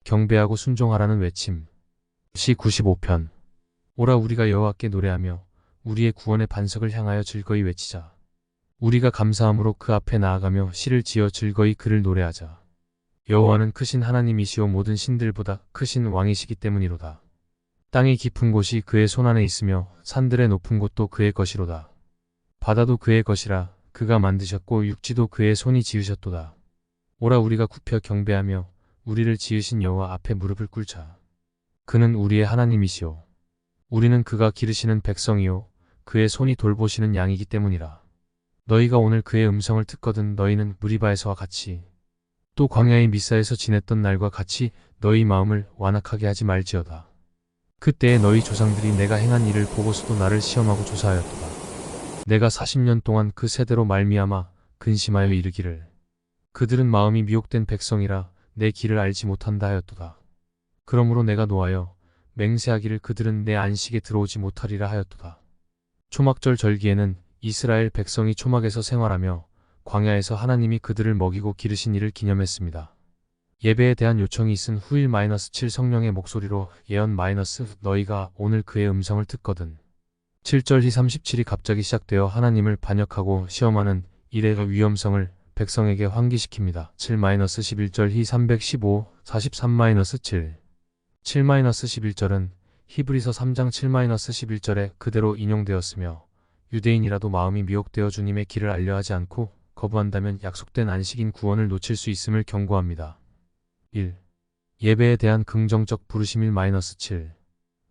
경배하고 순종하라는 외침. 시 95편. 오라 우리가 여호와께 노래하며 우리의 구원의 반석을 향하여 즐거이 외치자. 우리가 감사함으로 그 앞에 나아가며 시를 지어 즐거이 그를 노래하자. 여호와는 크신 하나님이시오 모든 신들보다 크신 왕이시기 때문이로다. 땅이 깊은 곳이 그의 손안에 있으며 산들의 높은 곳도 그의 것이로다. 바다도 그의 것이라 그가 만드셨고 육지도 그의 손이 지으셨도다. 오라 우리가 굽혀 경배하며 우리를 지으신 여호와 앞에 무릎을 꿇자. 그는 우리의 하나님이시오. 우리는 그가 기르시는 백성이요 그의 손이 돌보시는 양이기 때문이라. 너희가 오늘 그의 음성을 듣거든 너희는 무리바에서와 같이 또 광야의 미사에서 지냈던 날과 같이 너희 마음을 완악하게 하지 말지어다. 그때에 너희 조상들이 내가 행한 일을 보고서도 나를 시험하고 조사하였도다. 내가 40년 동안 그 세대로 말미암아 근심하여 이르기를 그들은 마음이 미혹된 백성이라 내 길을 알지 못한다 하였도다. 그러므로 내가 노하여 맹세하기를 그들은 내 안식에 들어오지 못하리라 하였도다. 초막절 절기에는 이스라엘 백성이 초막에서 생활하며 광야에서 하나님이 그들을 먹이고 기르신 일을 기념했습니다. 예배에 대한 요청이 있은 후일 -7 성령의 목소리로 예언 너희가 오늘 그의 음성을 듣거든. 7절히 37이 갑자기 시작되어 하나님을 반역하고 시험하는 일의 위험성을 백성에게 환기시킵니다. 7-11절히 315, 43-7 7-11절은 히브리서 3장 7-11절에 그대로 인용되었으며 유대인이라도 마음이 미혹되어 주님의 길을 알려하지 않고 거부한다면 약속된 안식인 구원을 놓칠 수 있음을 경고합니다. 1. 예배에 대한 긍정적 부르심 1-7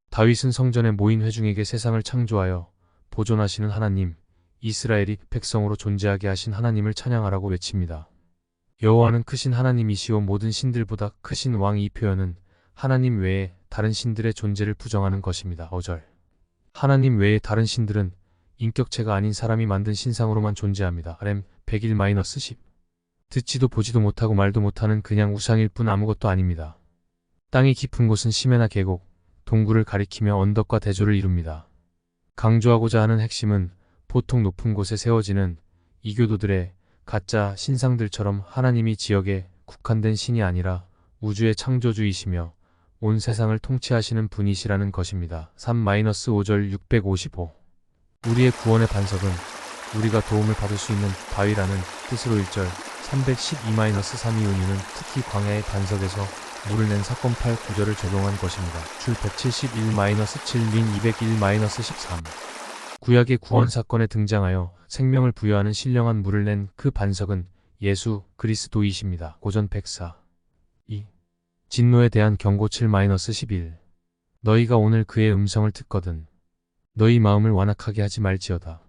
다윗은 성전에 모인 회중에게 세상을 창조하여 보존하시는 하나님, 이스라엘이 백성으로 존재하게 하신 하나님을 찬양하라고 외칩니다. 여호와는 크신 하나님이시오 모든 신들보다 크신 왕. 이 표현은 하나님 외에 다른 신들의 존재를 부정하는 것입니다. 5절. 하나님 외에 다른 신들은 인격체가 아닌 사람이 만든 신상으로만 존재합니다. RM 101-10 듣지도 보지도 못하고 말도 못하는 그냥 우상일 뿐 아무것도 아닙니다. 땅이 깊은 곳은 심해나 계곡, 동굴을 가리키며 언덕과 대조를 이룹니다. 강조하고자 하는 핵심은 보통 높은 곳에 세워지는 이교도들의 가짜 신상들처럼 하나님이 지역에 국한된 신이 아니라 우주의 창조주이시며 온 세상을 통치하시는 분이시라는 것입니다. 3-5절 655 우리의 구원의 반석은 우리가 도움을 받을 수 있는 바위라는 뜻으로 1절 312-3 이윤유는 특히 광야의 반석에서 물을 낸 사건 8, 9절을 적용한 것입니다. 출 171-7 민 201-13 구약의 구원 사건에 등장하여 생명을 부여하는 신령한 물을 낸 그 반석은 예수 그리스도이십니다. 고전 104 2. 진노에 대한 경고 7-11 너희가 오늘 그의 음성을 듣거든 너희 마음을 완악하게 하지 말지어다.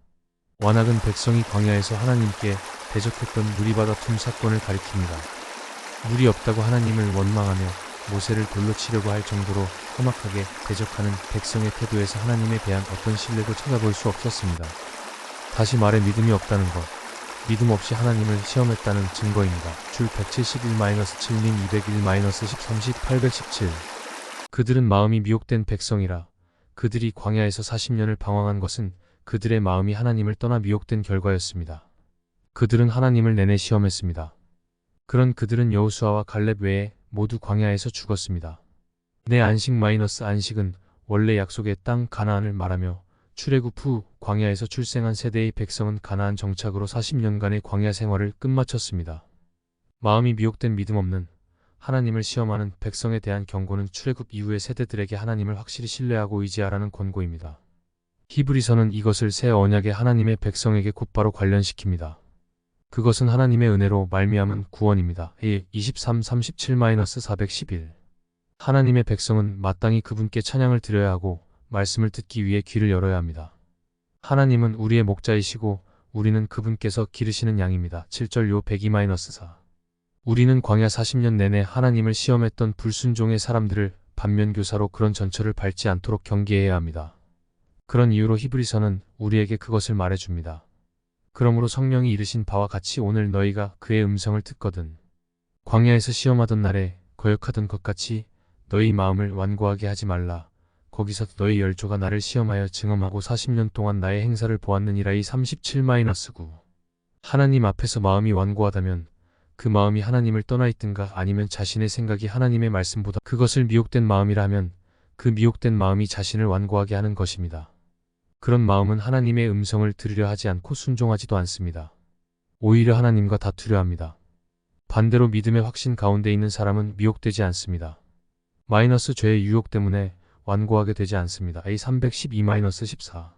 완악은 백성이 광야에서 하나님께 대적했던 무리바다 툼 사건을 가리킵니다. 물이 없다고 하나님을 원망하며 모세를 돌로 치려고 할 정도로 험악하게 대적하는 백성의 태도에서 하나님에 대한 어떤 신뢰도 찾아볼 수 없었습니다. 다시 말해 믿음이 없다는 것, 믿음 없이 하나님을 시험했다는 증거입니다. 출 171-7 민 201-10 30 817 그들은 마음이 미혹된 백성이라 그들이 광야에서 40년을 방황한 것은 그들의 마음이 하나님을 떠나 미혹된 결과였습니다. 그들은 하나님을 내내 시험했습니다. 그런 그들은 여호수아와 갈렙 외에 모두 광야에서 죽었습니다. 내 안식 안식은 원래 약속의 땅 가나안을 말하며 출애굽 후 광야에서 출생한 세대의 백성은 가나안 정착으로 40년간의 광야 생활을 끝마쳤습니다. 마음이 미혹된 믿음 없는 하나님을 시험하는 백성에 대한 경고는 출애굽 이후의 세대들에게 하나님을 확실히 신뢰하고 의지하라는 권고입니다. 히브리서는 이것을 새 언약의 하나님의 백성에게 곧바로 관련시킵니다. 그것은 하나님의 은혜로 말미암은 구원입니다. 23-37-411 하나님의 백성은 마땅히 그분께 찬양을 드려야 하고 말씀을 듣기 위해 귀를 열어야 합니다. 하나님은 우리의 목자이시고 우리는 그분께서 기르시는 양입니다. 7절 요 102-4 우리는 광야 40년 내내 하나님을 시험했던 불순종의 사람들을 반면교사로 그런 전철을 밟지 않도록 경계해야 합니다. 그런 이유로 히브리서는 우리에게 그것을 말해줍니다. 그러므로 성령이 이르신 바와 같이 오늘 너희가 그의 음성을 듣거든 광야에서 시험하던 날에 거역하던 것 같이 너희 마음을 완고하게 하지 말라. 거기서 너희 열조가 나를 시험하여 증험하고 40년 동안 나의 행사를 보았느니라. 이 37-9 하나님 앞에서 마음이 완고하다면 그 마음이 하나님을 떠나 있든가 아니면 자신의 생각이 하나님의 말씀보다 그것을 미혹된 마음이라면 그 미혹된 마음이 자신을 완고하게 하는 것입니다. 그런 마음은 하나님의 음성을 들으려 하지 않고 순종하지도 않습니다. 오히려 하나님과 다투려 합니다. 반대로 믿음의 확신 가운데 있는 사람은 미혹되지 않습니다. 죄의 유혹 때문에 완고하게 되지 않습니다. A312-14